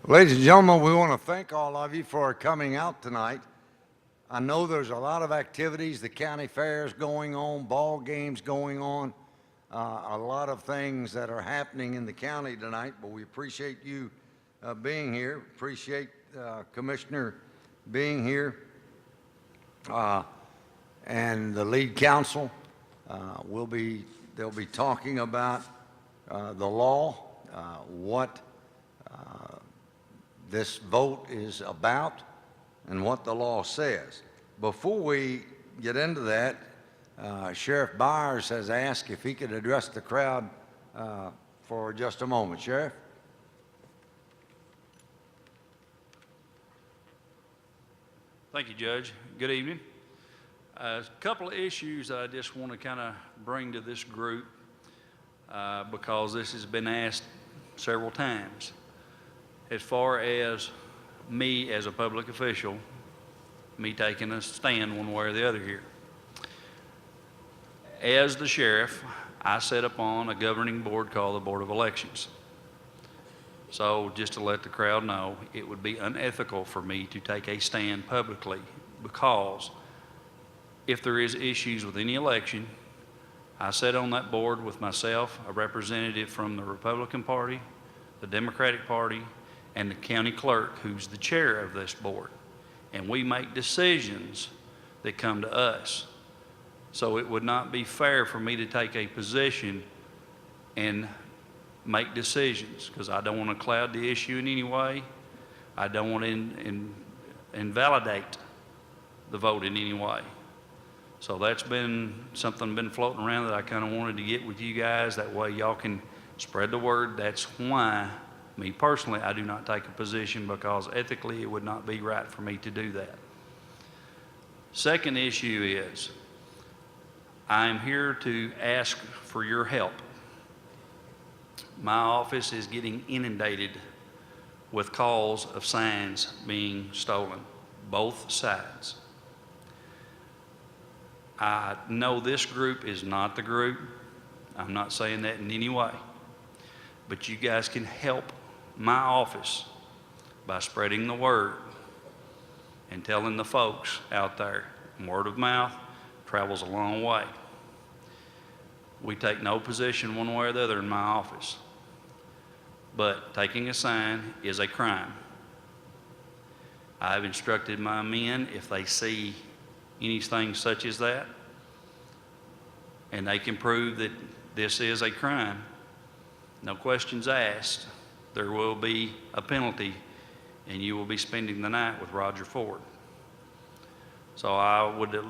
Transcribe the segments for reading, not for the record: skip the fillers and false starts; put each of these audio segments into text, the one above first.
Ladies and gentlemen, we want to thank all of you for coming out tonight. I know there's a lot of activities, the county fairs going on, ball games going on, a lot of things that are happening in the county tonight, but we appreciate you being here, appreciate Commissioner being here, and the lead counsel. They'll be talking about the law, what this vote is about, and what the law says. Before we get into that, Sheriff Byers has asked if he could address the crowd for just a moment. Sheriff? Thank you, Judge. Good evening. A couple of issues I just want to kind of bring to this group because this has been asked several times. As far as me as a public official, me taking a stand one way or the other here. As the sheriff, I sit upon a governing board called the Board of Elections. So just to let the crowd know, it would be unethical for me to take a stand publicly because if there is issues with any election, I sit on that board with myself, a representative from the Republican Party, the Democratic Party, and the county clerk, who's the chair of this board. And we make decisions that come to us. So it would not be fair for me to take a position and make decisions because I don't want to cloud the issue in any way. I don't want to invalidate the vote in any way. So that's been something been floating around that I kind of wanted to get with you guys. That way y'all can spread the word. That's why, me personally, I do not take a position because ethically it would not be right for me to do that. Second issue is, I'm here to ask for your help. My office is getting inundated with calls of signs being stolen, both sides. I know this group is not the group. I'm not saying that in any way. But you guys can help my office by spreading the word and telling the folks out there. Word of mouth travels a long way. We take no position one way or the other in my office. But taking a sign is a crime. I've instructed my men, if they see anything such as that, and they can prove that this is a crime, no questions asked, there will be a penalty and you will be spending the night with Roger Ford. So I would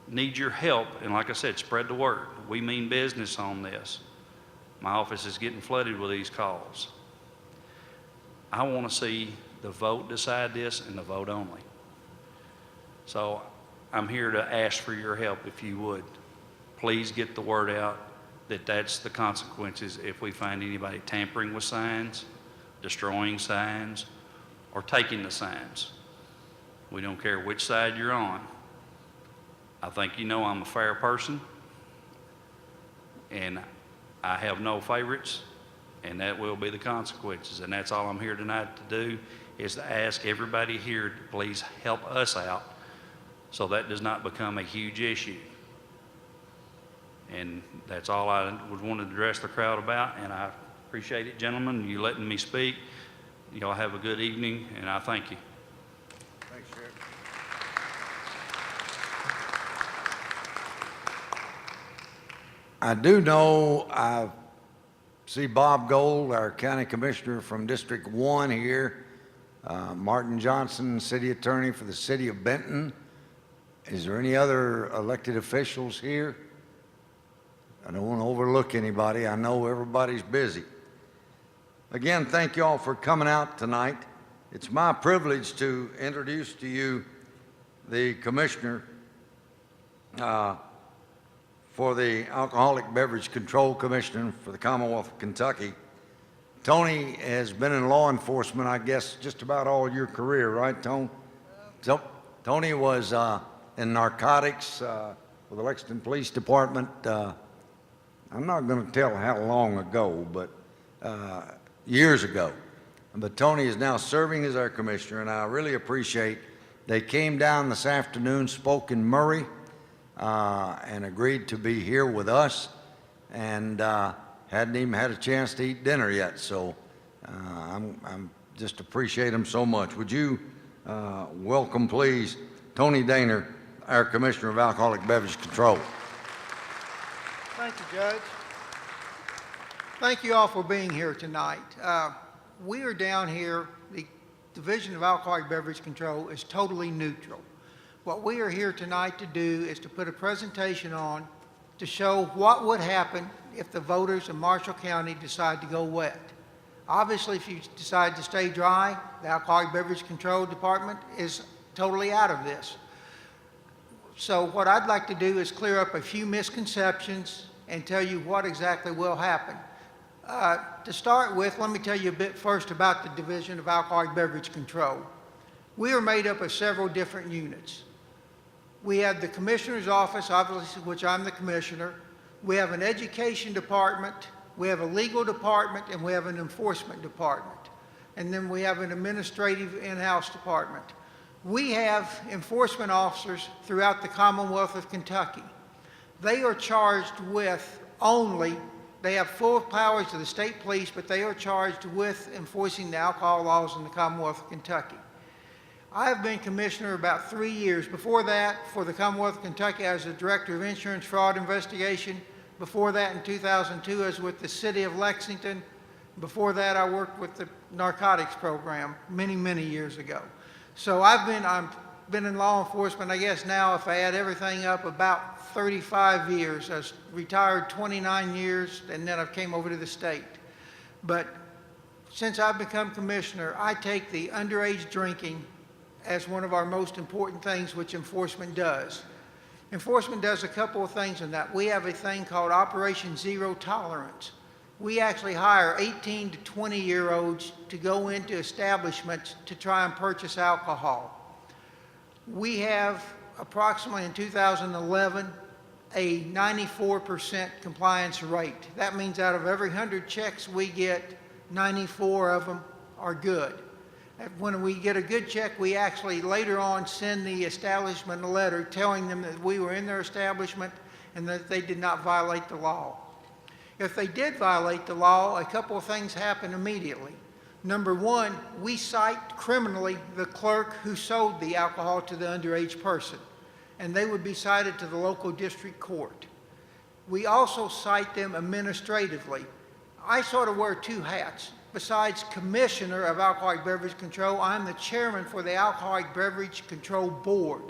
need your help, and like I said, spread the word. We mean business on this. My office is getting flooded with these calls. I want to see the vote decide this and the vote only. So I'm here to ask for your help if you would. Please get the word out that that's the consequences if we find anybody tampering with signs, destroying signs, or taking the signs. We don't care which side you're on. I think you know I'm a fair person, and I have no favorites, and that will be the consequences. And that's all I'm here tonight to do, is to ask everybody here to please help us out so that does not become a huge issue. And that's all I would want to address the crowd about, and I appreciate it, gentlemen, you letting me speak. Y'all have a good evening, and I thank you. Thanks, Sheriff. I do know I see Bob Gold, our county commissioner from District 1 here, Martin Johnson, city attorney for the city of Benton. Is there any other elected officials here? I don't want to overlook anybody. I know everybody's busy. Again, thank you all for coming out tonight. It's my privilege to introduce to you the commissioner for the Alcoholic Beverage Control Commission for the Commonwealth of Kentucky. Tony has been in law enforcement, I guess, just about all your career, right, Tony? So, Tony was in narcotics with the Lexington Police Department. I'm not going to tell how long ago, but years ago. but Tony is now serving as our commissioner, and I really appreciate they came down this afternoon, spoke in Murray, and agreed to be here with us, and hadn't even had a chance to eat dinner yet. So I'm just appreciate them so much. Would you welcome, please, Tony Daner, our Commissioner of Alcoholic Beverage Control. Thank you, Judge. Thank you all for being here tonight. We are down here, the Division of Alcoholic Beverage Control is totally neutral. What we are here tonight to do is to put a presentation on to show what would happen if the voters in Marshall County decide to go wet. Obviously, if you decide to stay dry, the Alcoholic Beverage Control Department is totally out of this. So what I'd like to do is clear up a few misconceptions and tell you what exactly will happen. To start with, let me tell you a bit first about the Division of Alcoholic Beverage Control. We are made up of several different units. We have the Commissioner's Office, obviously, which I'm the Commissioner. We have an Education Department, we have a Legal Department, and we have an Enforcement Department. And then we have an Administrative in-house department. We have enforcement officers throughout the Commonwealth of Kentucky. They are charged with they have full powers to the state police, but they are charged with enforcing the alcohol laws in the Commonwealth of Kentucky. I have been commissioner about 3 years. Before that, for the Commonwealth of Kentucky, I was the director of insurance fraud investigation. Before that, in 2002, I was with the city of Lexington. Before that, I worked with the narcotics program many, many years ago. So I've been in law enforcement, I guess now, if I add everything up, about 35 years. I was retired 29 years, and then I came over to the state. But since I've become commissioner, I take the underage drinking as one of our most important things which enforcement does. Enforcement does a couple of things in that. We have a thing called Operation Zero Tolerance. We actually hire 18 to 20-year-olds to go into establishments to try and purchase alcohol. We have approximately in 2011 a 94% compliance rate. That means out of every 100 checks we get, 94 of them are good. When we get a good check, we actually later on send the establishment a letter telling them that we were in their establishment and that they did not violate the law. If they did violate the law, a couple of things happen immediately. Number one, we cite criminally the clerk who sold the alcohol to the underage person, and they would be cited to the local district court. We also cite them administratively. I sort of wear two hats. Besides Commissioner of Alcoholic Beverage Control, I'm the chairman for the Alcoholic Beverage Control Board.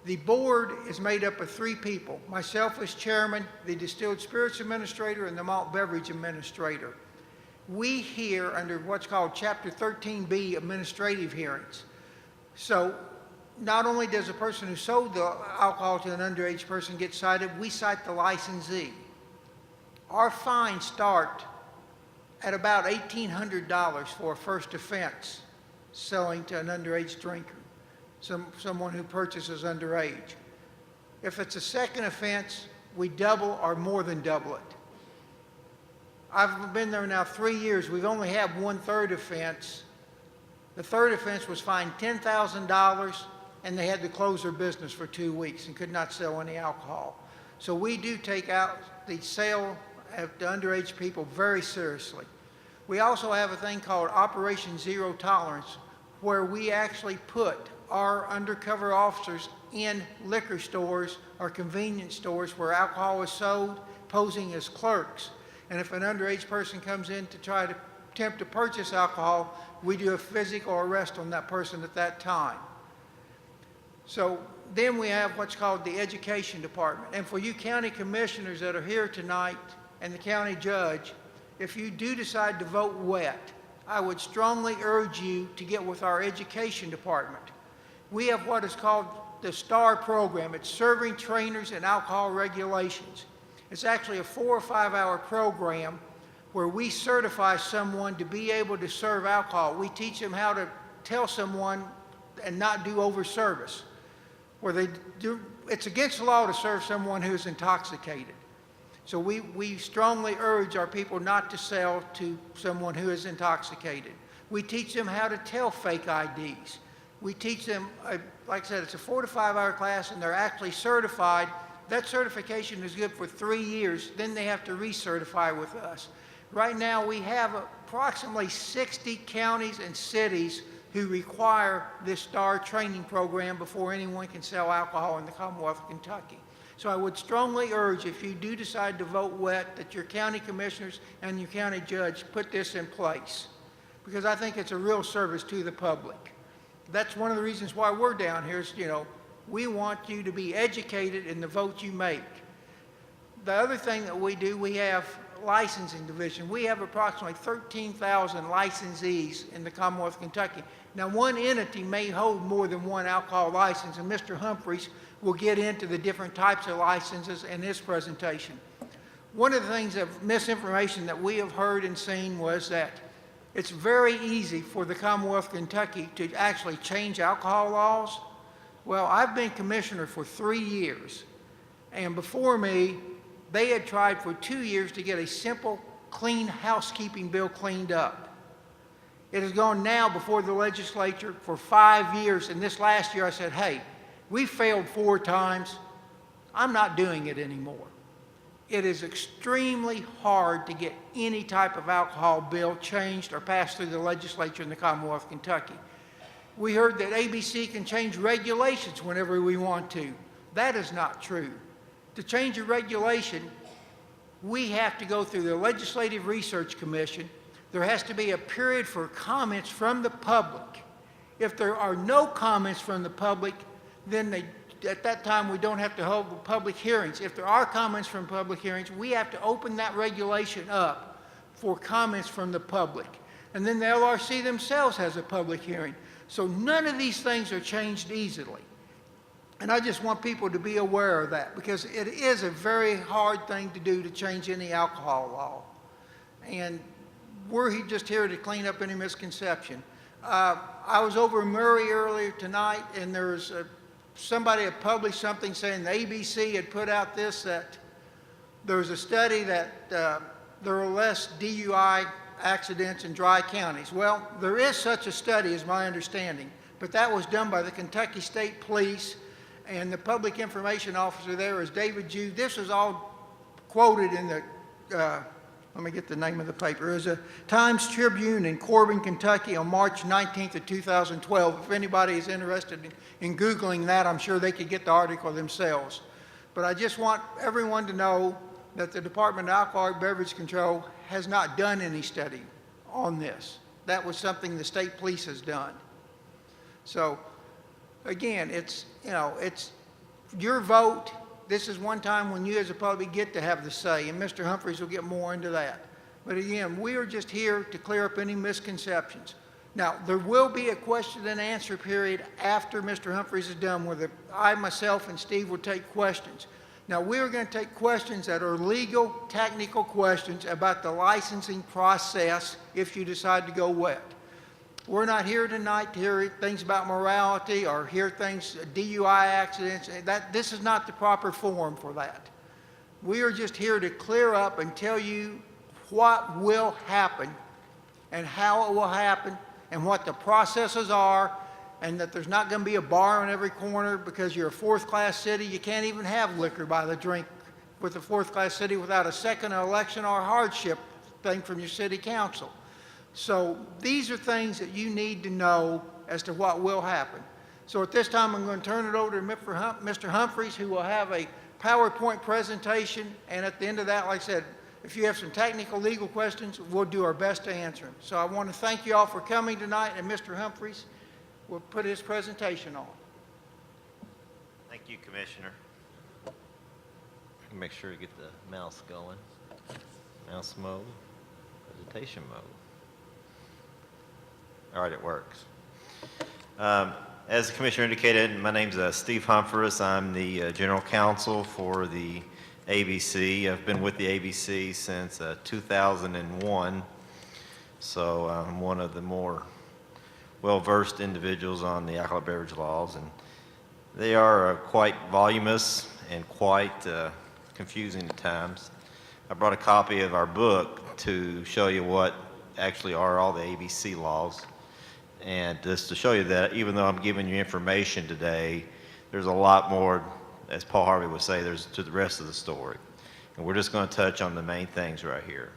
The board is made up of 3 people. Myself as chairman, the Distilled Spirits Administrator, and the Malt Beverage Administrator. We hear under what's called Chapter 13B administrative hearings. So not only does a person who sold the alcohol to an underage person get cited, we cite the licensee. Our fines start at about $1,800 for a first offense, selling to an underage drinker, someone who purchases underage. If it's a second offense, we double or more than double it. I've been there now 3 years. We've only had 1/3 offense. The third offense was fined $10,000, and they had to close their business for 2 weeks and could not sell any alcohol. So we do take out the sale to underage people very seriously. We also have a thing called Operation Zero Tolerance, where we actually put our undercover officers in liquor stores or convenience stores where alcohol is sold, posing as clerks. And if an underage person comes in to try to attempt to purchase alcohol, we do a physical arrest on that person at that time. So then we have what's called the Education Department. And for you county commissioners that are here tonight and the county judge, if you do decide to vote wet, I would strongly urge you to get with our Education Department. We have what is called the STAR program. It's Serving Trainers in Alcohol Regulations. It's actually a 4 or 5 hour program where we certify someone to be able to serve alcohol. We teach them how to tell someone and not do over service. It's against the law to serve someone who is intoxicated. So we strongly urge our people not to sell to someone who is intoxicated. We teach them how to tell fake IDs. We teach them, like I said, it's a 4 to 5 hour class, and they're actually certified. That certification is good for 3 years. Then they have to recertify with us. Right now, we have approximately 60 counties and cities who require this STAR training program before anyone can sell alcohol in the Commonwealth of Kentucky. So I would strongly urge, if you do decide to vote wet, that your county commissioners and your county judge put this in place, because I think it's a real service to the public. That's one of the reasons why we're down here is, we want you to be educated in the vote you make. The other thing that we do, we have licensing division. We have approximately 13,000 licensees in the Commonwealth of Kentucky. Now, one entity may hold more than one alcohol license, and Mr. Humphreys will get into the different types of licenses in his presentation. One of the things of misinformation that we have heard and seen was that it's very easy for the Commonwealth of Kentucky to actually change alcohol laws. Well, I've been commissioner for 3 years, and before me, they had tried for 2 years to get a simple, clean housekeeping bill cleaned up. It has gone now before the legislature for 5 years, and this last year I said, hey, we failed 4 times. I'm not doing it anymore. It is extremely hard to get any type of alcohol bill changed or passed through the legislature in the Commonwealth of Kentucky. We heard that ABC can change regulations whenever we want to. That is not true. To change a regulation, we have to go through the Legislative Research Commission. There has to be a period for comments from the public. If there are no comments from the public, then at that time we don't have to hold public hearings. If there are comments from public hearings, we have to open that regulation up for comments from the public. And then the LRC themselves has a public hearing. So none of these things are changed easily. And I just want people to be aware of that, because it is a very hard thing to do to change any alcohol law. And we're just here to clean up any misconception. I was over in Murray earlier tonight, and there was somebody had published something saying the ABC had put out this, that there was a study that there are less DUI accidents in dry counties. Well, there is such a study, is my understanding, but that was done by the Kentucky State Police, and the public information officer there is David Jew. This is all quoted in the, let me get the name of the paper. It was a Times Tribune in Corbin, Kentucky on March 19th of 2012. If anybody is interested in Googling that, I'm sure they could get the article themselves. But I just want everyone to know that the Department of Alcoholic Beverage Control has not done any study on this. That was something the state police has done. So again, it's your vote. This is one time when you as a public get to have the say, and Mr. Humphreys will get more into that. But again, we are just here to clear up any misconceptions. Now, there will be a question and answer period after Mr. Humphreys is done, where I, myself, and Steve will take questions. Now, we are going to take questions that are legal, technical questions about the licensing process if you decide to go wet. We're not here tonight to hear things about morality or hear things, DUI accidents. This is not the proper forum for that. We are just here to clear up and tell you what will happen and how it will happen and what the processes are, and that there's not going to be a bar on every corner because you're a fourth-class city. You can't even have liquor by the drink with a fourth-class city without a second election or a hardship thing from your city council. So these are things that you need to know as to what will happen. So at this time, I'm going to turn it over to Mr. Humphreys, who will have a PowerPoint presentation. And at the end of that, like I said, if you have some technical legal questions, we'll do our best to answer them. So I want to thank you all for coming tonight, and Mr. Humphreys will put his presentation on. Thank you, Commissioner. Make sure you get the mouse going. Mouse mode, presentation mode. All right, it works. As the Commissioner indicated, my name's Steve Humphreys. I'm the General Counsel for the ABC. I've been with the ABC since 2001, so I'm one of the more well-versed individuals on the alcoholic beverage laws, and they are quite voluminous and quite confusing at times. I brought a copy of our book to show you what actually are all the ABC laws. And just to show you that even though I'm giving you information today, there's a lot more, as Paul Harvey would say, there's to the rest of the story. And we're just going to touch on the main things right here.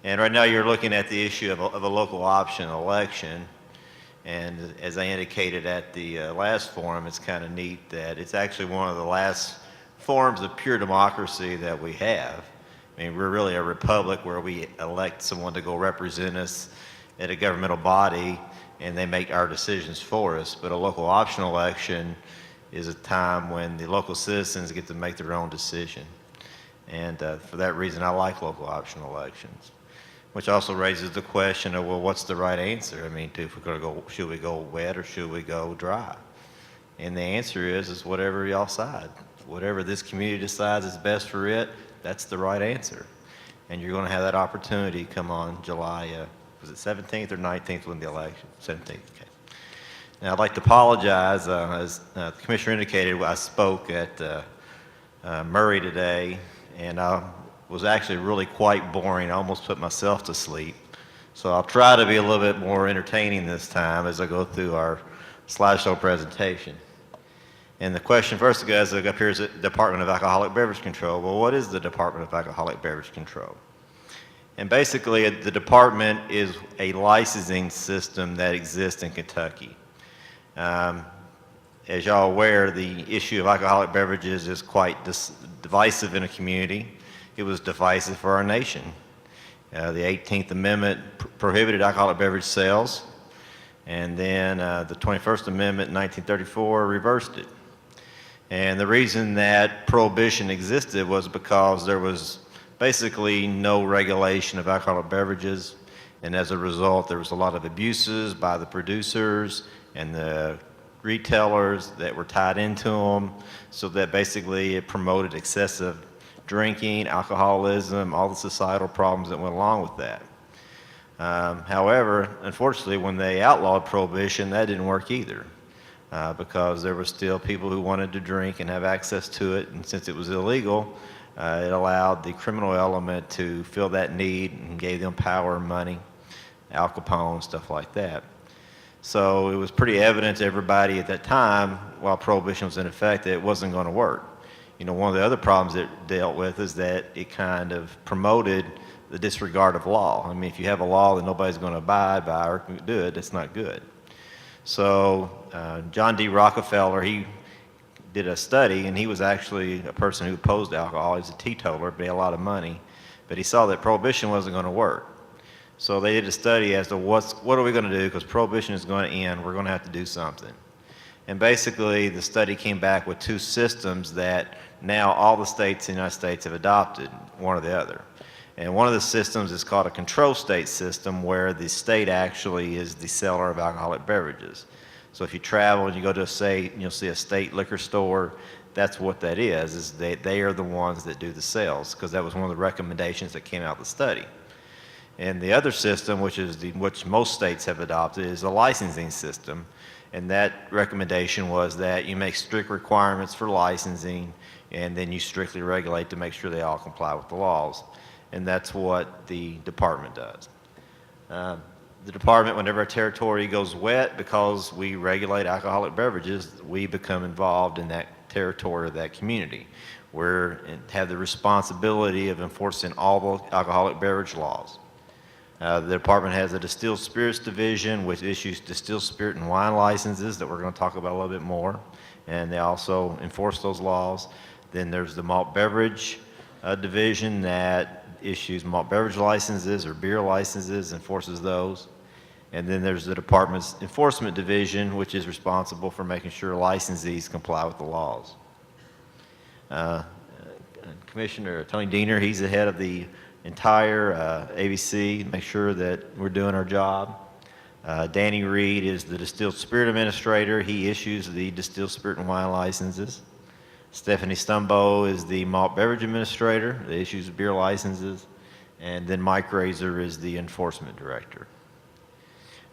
And right now you're looking at the issue of a local option election. And as I indicated at the last forum, it's kind of neat that it's actually one of the last forms of pure democracy that we have. I mean, we're really a republic where we elect someone to go represent us at a governmental body, and they make our decisions for us. But a local option election is a time when the local citizens get to make their own decision. And for that reason, I like local option elections. Which also raises the question of, well, what's the right answer? I mean, if we're going to go, should we go wet or should we go dry? And the answer is whatever y'all decide. Whatever this community decides is best for it, that's the right answer. And you're going to have that opportunity come on July, was it 17th or 19th when the election? 17th, okay. Now, I'd like to apologize. As the Commissioner indicated, I spoke at Murray today, and was actually really quite boring. I almost put myself to sleep. So I'll try to be a little bit more entertaining this time as I go through our slideshow presentation. And the question first that goes up here is the Department of Alcoholic Beverage Control. Well, what is the Department of Alcoholic Beverage Control? And basically, the department is a licensing system that exists in Kentucky. As y'all are aware, the issue of alcoholic beverages is quite divisive in a community. It was divisive for our nation. The 18th Amendment prohibited alcoholic beverage sales, and then the 21st Amendment in 1934 reversed it. And the reason that prohibition existed was because there was basically no regulation of alcoholic beverages, and as a result, there was a lot of abuses by the producers and the retailers that were tied into them, so that basically it promoted excessive drinking, alcoholism, all the societal problems that went along with that. However, unfortunately, when they outlawed prohibition, that didn't work either, because there were still people who wanted to drink and have access to it, and since it was illegal, it allowed the criminal element to fill that need and gave them power, money, Al Capone, stuff like that. So it was pretty evident to everybody at that time, while prohibition was in effect, that it wasn't going to work. You know, one of the other problems it dealt with is that it kind of promoted the disregard of law. I mean, if you have a law that nobody's going to abide by or do it, that's not good. So John D. Rockefeller, he did a study, and he was actually a person who opposed alcohol. He's a teetotaler, but he had a lot of money. But he saw that prohibition wasn't going to work. So they did a study as to what are we going to do, because prohibition is going to end. We're going to have to do something. And basically, the study came back with two systems that now all the states in the United States have adopted, one or the other. And one of the systems is called a control state system, where the state actually is the seller of alcoholic beverages. So if you travel and you go to a state and you'll see a state liquor store, that's what that is they are the ones that do the sales, because that was one of the recommendations that came out of the study. And the other system, which most states have adopted, is a licensing system. And that recommendation was that you make strict requirements for licensing, and then you strictly regulate to make sure they all comply with the laws. And that's what the department does. The department, whenever a territory goes wet, because we regulate alcoholic beverages, we become involved in that territory of that community. We have the responsibility of enforcing all the alcoholic beverage laws. The department has a distilled spirits division, which issues distilled spirit and wine licenses that we're going to talk about a little bit more, and they also enforce those laws. Then there's the malt beverage division that issues malt beverage licenses or beer licenses, enforces those. And then there's the department's enforcement division, which is responsible for making sure licensees comply with the laws. Commissioner Tony Diener, he's the head of the entire ABC, make sure that we're doing our job. Danny Reed is the distilled spirit administrator. He issues the distilled spirit and wine licenses. Stephanie Stumbo is the malt beverage administrator that issues beer licenses. And then Mike Razor is the enforcement director.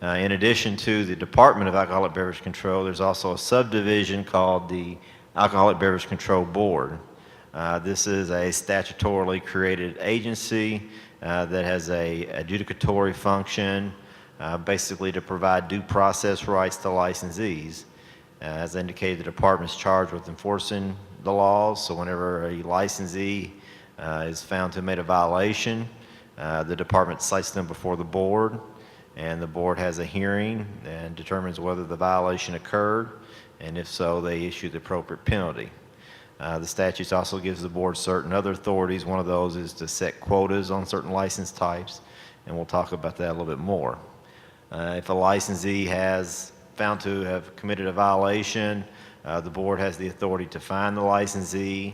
In addition to the Department of Alcoholic Beverage Control, there's also a subdivision called the Alcoholic Beverage Control Board. This is a statutorily created agency that has a adjudicatory function, basically to provide due process rights to licensees. As indicated, the department is charged with enforcing the laws, so whenever a licensee is found to have made a violation, the department cites them before the board, and the board has a hearing and determines whether the violation occurred, and if so, they issue the appropriate penalty. The statute also gives the board certain other authorities. One of those is to set quotas on certain license types, and we'll talk about that a little bit more. If a licensee has found to have committed a violation, the board has the authority to fine the licensee,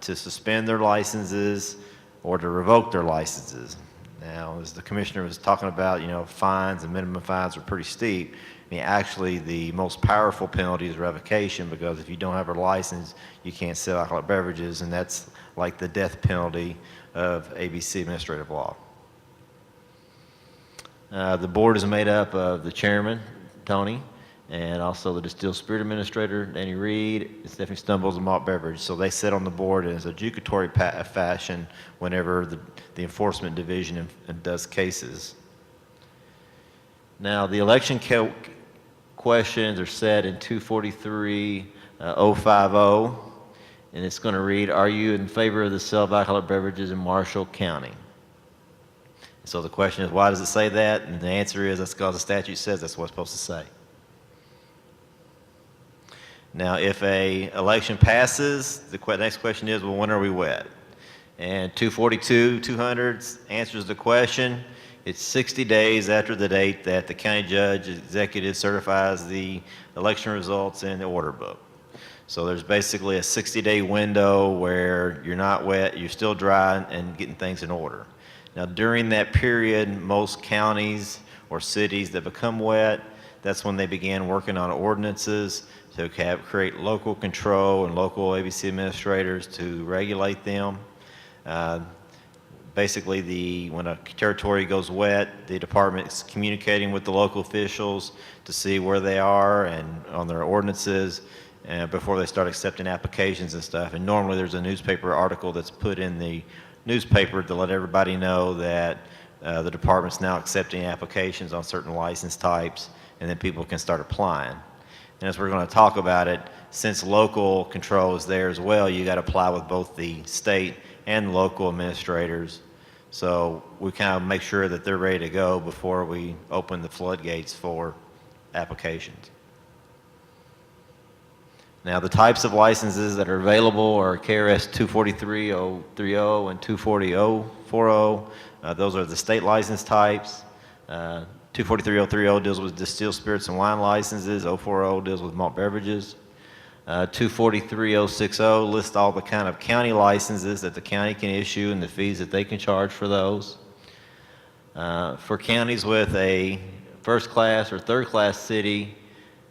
to suspend their licenses, or to revoke their licenses. Now, as the commissioner was talking about, fines and minimum fines are pretty steep. I mean, actually, the most powerful penalty is revocation, because if you don't have a license, you can't sell alcoholic beverages, and that's like the death penalty of ABC administrative law. The board is made up of the chairman, Tony, and also the distilled spirit administrator, Danny Reed, and Stephanie Stumbles, and malt beverage. So they sit on the board in a adjudicatory fashion whenever the enforcement division does cases. Now, the election questions are set in 243-050, and it's going to read, are you in favor of the sale of alcoholic beverages in Marshall County? So the question is, why does it say that? And the answer is, that's because the statute says that's what it's supposed to say. Now, if a election passes, the next question is, well, when are we wet? And 242-200 answers the question. It's 60 days after the date that the county judge executive certifies the election results in the order book. So there's basically a 60-day window where you're not wet, you're still dry, and getting things in order. Now, during that period, most counties or cities that become wet, that's when they began working on ordinances to create local control and local ABC administrators to regulate them. Basically, when a territory goes wet, the department's communicating with the local officials to see where they are and on their ordinances before they start accepting applications and stuff. And normally there's a newspaper article that's put in the newspaper to let everybody know that the department's now accepting applications on certain license types, and then people can start applying. And as we're going to talk about it, since local control is there as well, you got to apply with both the state and local administrators. So we kind of make sure that they're ready to go before we open the floodgates for applications. Now, the types of licenses that are available are KRS 243-030 and 240-040. Those are the state license types. 243-030 deals with distilled spirits and wine licenses. 040 deals with malt beverages. 243-060 lists all the kind of county licenses that the county can issue and the fees that they can charge for those. For counties with a first class or third class city,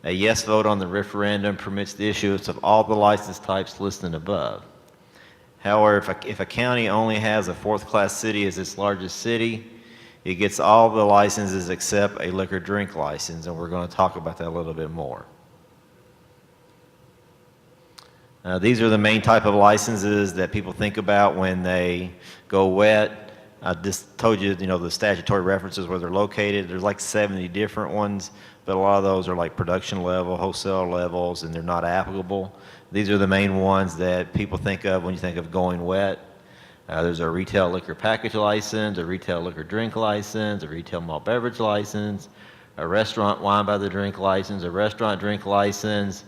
a yes vote on the referendum permits the issuance of all the license types listed above. However, if a county only has a fourth class city as its largest city, it gets all the licenses except a liquor drink license, and we're going to talk about that a little bit more. These are the main type of licenses that people think about when they go wet. I just told you, the statutory references where they're located. There's like 70 different ones, but a lot of those are like production level, wholesale levels, and they're not applicable. These are the main ones that people think of when you think of going wet. There's a retail liquor package license, a retail liquor drink license, a retail malt beverage license, a restaurant wine by the drink license, a restaurant drink license,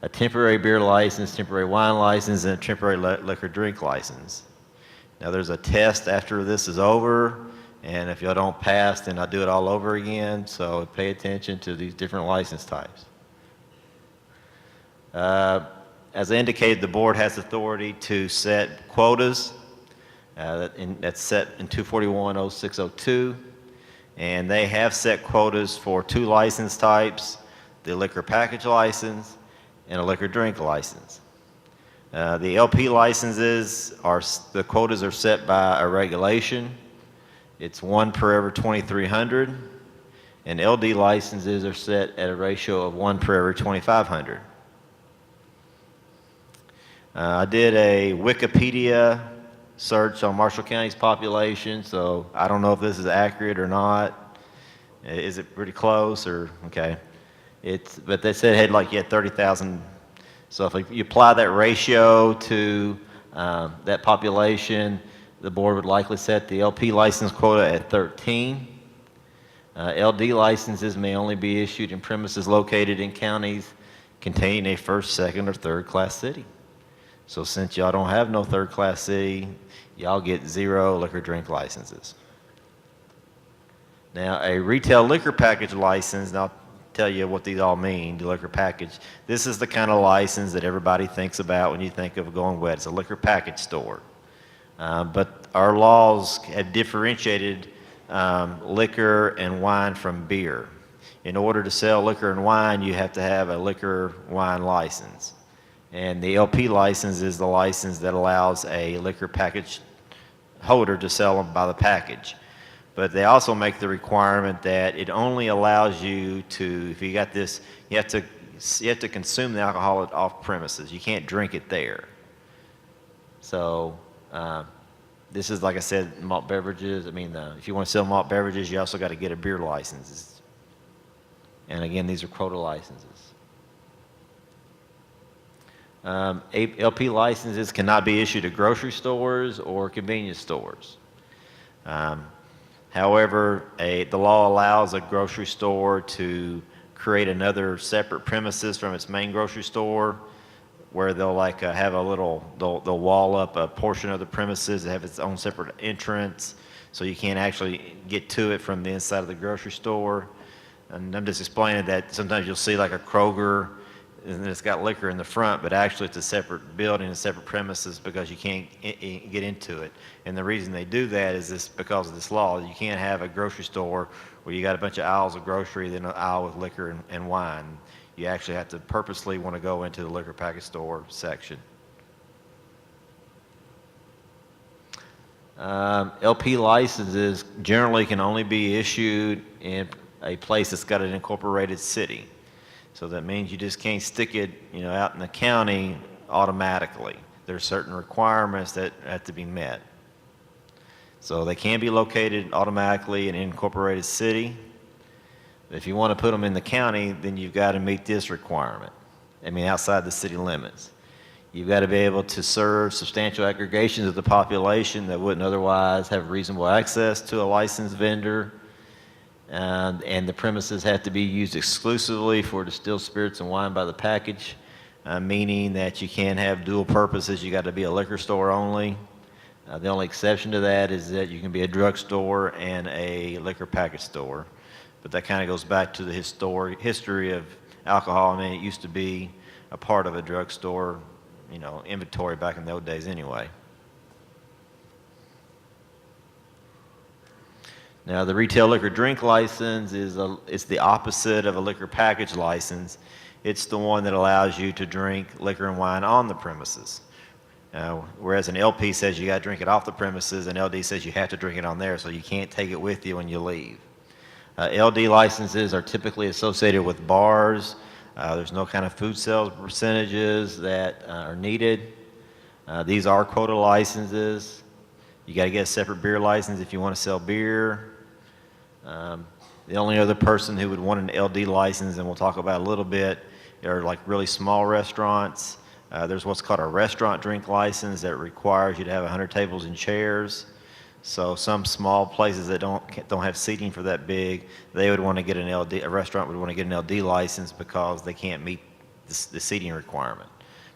a temporary beer license, temporary wine license, and a temporary liquor drink license. Now, there's a test after this is over, and if y'all don't pass, then I'll do it all over again, so pay attention to these different license types. As I indicated, the board has authority to set quotas. That's set in 241-0602, and they have set quotas for two license types, the liquor package license and a liquor drink license. The LP licenses the quotas are set by a regulation. It's 1 per every 2,300, and LD licenses are set at a ratio of 1 per every 2,500. I did a Wikipedia search on Marshall County's population, so I don't know if this is accurate or not. Is it pretty close or, okay. But they said it had like, 30,000. So if you apply that ratio to that population, the board would likely set the LP license quota at 13. LD licenses may only be issued in premises located in counties containing a first, second, or third class city. So since y'all don't have no third class city, y'all get 0 liquor drink licenses. Now, a retail liquor package license, and I'll tell you what these all mean, the liquor package. This is the kind of license that everybody thinks about when you think of going wet. It's a liquor package store. But our laws have differentiated liquor and wine from beer. In order to sell liquor and wine, you have to have a liquor wine license. And the LP license is the license that allows a liquor package holder to sell them by the package. But they also make the requirement that it only allows you to, if you got this, you have to consume the alcohol off premises. You can't drink it there. So this is, like I said, malt beverages. I mean, if you want to sell malt beverages, you also got to get a beer license. And again, these are quota licenses. LP licenses cannot be issued to grocery stores or convenience stores. However, the law allows a grocery store to create another separate premises from its main grocery store, where they'll have a little, they'll wall up a portion of the premises that have its own separate entrance, so you can't actually get to it from the inside of the grocery store. And I'm just explaining that sometimes you'll see like a Kroger, and it's got liquor in the front, but actually it's a separate building, a separate premises, because you can't get into it. And the reason they do that is this because of this law. You can't have a grocery store where you got a bunch of aisles of grocery, then an aisle with liquor and wine. You actually have to purposely want to go into the liquor package store section. LP licenses generally can only be issued in a place that's got an incorporated city. So that means you just can't stick it, out in the county automatically. There's certain requirements that have to be met. So they can be located automatically in an incorporated city. If you want to put them in the county, then you've got to meet this requirement. Outside the city limits. You've got to be able to serve substantial aggregations of the population that wouldn't otherwise have reasonable access to a licensed vendor. And the premises have to be used exclusively for distilled spirits and wine by the package, meaning that you can't have dual purposes. You got to be a liquor store only. The only exception to that is that you can be a drugstore and a liquor package store. But that kind of goes back to the history of alcohol. It used to be a part of a drugstore, inventory back in the old days anyway. Now, the retail liquor drink license it's the opposite of a liquor package license. It's the one that allows you to drink liquor and wine on the premises. Whereas an LP says you got to drink it off the premises, and LD says you have to drink it on there, so you can't take it with you when you leave. LD licenses are typically associated with bars. There's no kind of food sales percentages that are needed. These are quota licenses. You got to get a separate beer license if you want to sell beer. The only other person who would want an LD license, and we'll talk about a little bit, are like really small restaurants. There's what's called a restaurant drink license that requires you to have 100 tables and chairs. So some small places that don't have seating for that big, they would want to get an LD. A restaurant would want to get an LD license because they can't meet the seating requirement.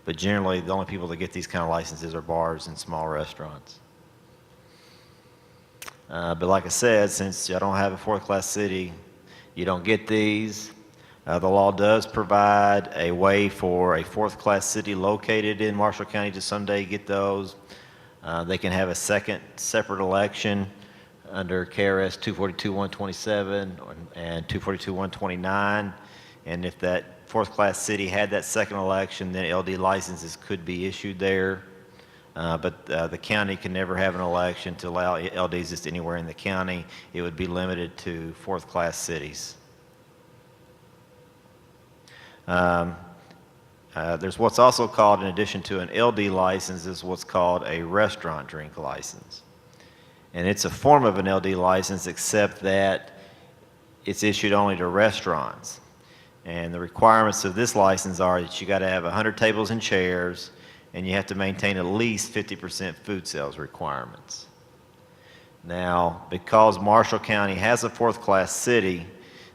But generally, the only people that get these kind of licenses are bars and small restaurants. But like I said, since I don't have a fourth-class city, you don't get these. The law does provide a way for a fourth-class city located in Marshall County to someday get those. They can have a second separate election under KRS 242-127 and 242-129. And if that fourth-class city had that second election, then LD licenses could be issued there. But the county can never have an election to allow LDs just anywhere in the county. It would be limited to fourth-class cities. There's what's also called, in addition to an LD license, is what's called a restaurant drink license. And it's a form of an LD license, except that it's issued only to restaurants. And the requirements of this license are that you got to have 100 tables and chairs, and you have to maintain at least 50% food sales requirements. Now, because Marshall County has a fourth-class city,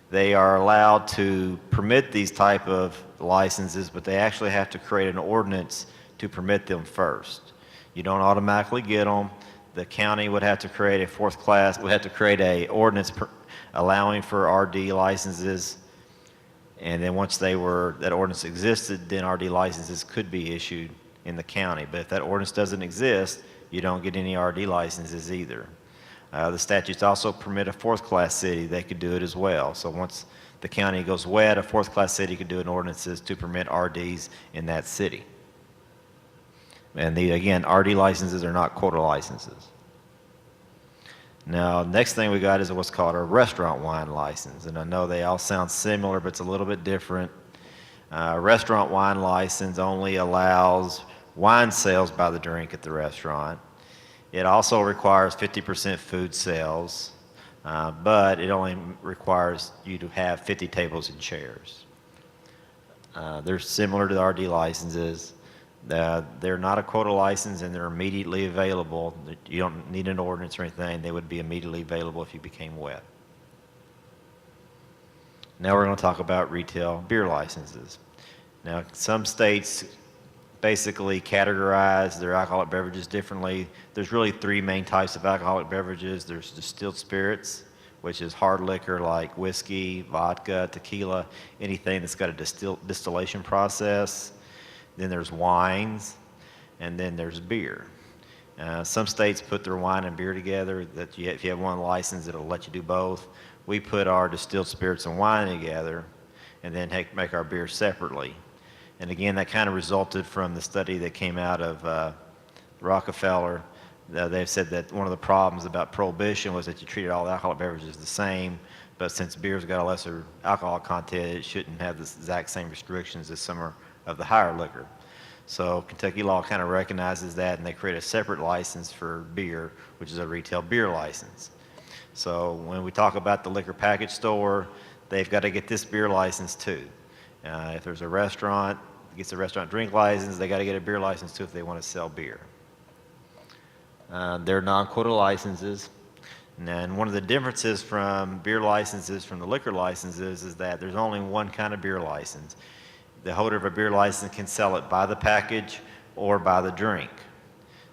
they are allowed to permit these type of licenses, but they actually have to create an ordinance to permit them first. You don't automatically get them. The county would have to create a fourth class, would have to create a ordinance allowing for RD licenses, and then once that ordinance existed, then RD licenses could be issued in the county. But if that ordinance doesn't exist, you don't get any RD licenses either. The statutes also permit a fourth-class city. They could do it as well. So once the county goes wet, a fourth-class city could do an ordinances to permit RDs in that city. And again, RD licenses are not quota licenses. Now, next thing we got is what's called a restaurant wine license. And I know they all sound similar, but it's a little bit different. Restaurant wine license only allows wine sales by the drink at the restaurant. It also requires 50% food sales, but it only requires you to have 50 tables and chairs. They're similar to the RD licenses. They're not a quota license, and they're immediately available. You don't need an ordinance or anything. They would be immediately available if you became wet. Now we're going to talk about retail beer licenses. Now, some states basically categorize their alcoholic beverages differently. There's really three main types of alcoholic beverages. There's distilled spirits, which is hard liquor like whiskey, vodka, tequila, anything that's got a distillation process. Then there's wines, and then there's beer. Some states put their wine and beer together. That if you have one license, it'll let you do both. We put our distilled spirits and wine together, and then make our beer separately. And again, that kind of resulted from the study that came out of Rockefeller. They've said that one of the problems about prohibition was that you treated all alcoholic beverages the same, but since beer's got a lesser alcohol content, it shouldn't have the exact same restrictions as some of the higher liquor. So Kentucky law kind of recognizes that, and they create a separate license for beer, which is a retail beer license. So when we talk about the liquor package store, they've got to get this beer license too. If there's a restaurant that gets a restaurant drink license, they got to get a beer license too if they want to sell beer. They're non-quota licenses. And one of the differences from beer licenses from the liquor licenses is that there's only one kind of beer license. The holder of a beer license can sell it by the package or by the drink.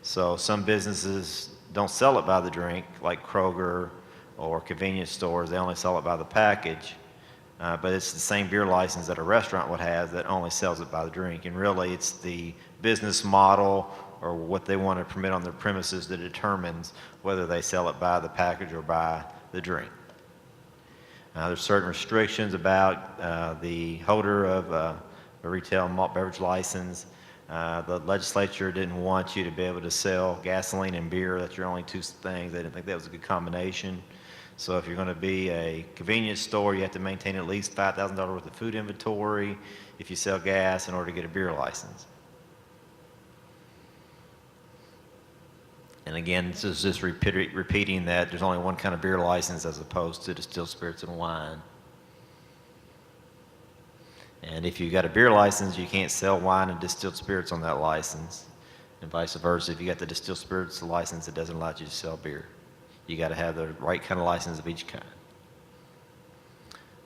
So some businesses don't sell it by the drink, like Kroger or convenience stores. They only sell it by the package. But it's the same beer license that a restaurant would have that only sells it by the drink. And really, it's the business model or what they want to permit on their premises that determines whether they sell it by the package or by the drink. There's certain restrictions about the holder of a retail malt beverage license. The legislature didn't want you to be able to sell gasoline and beer. That's your only two things. They didn't think that was a good combination. So if you're going to be a convenience store, you have to maintain at least $5,000 worth of food inventory if you sell gas in order to get a beer license. And again, this is just repeating that there's only one kind of beer license as opposed to distilled spirits and wine. And if you got a beer license, you can't sell wine and distilled spirits on that license. And vice versa, if you got the distilled spirits license, it doesn't allow you to sell beer. You got to have the right kind of license of each kind.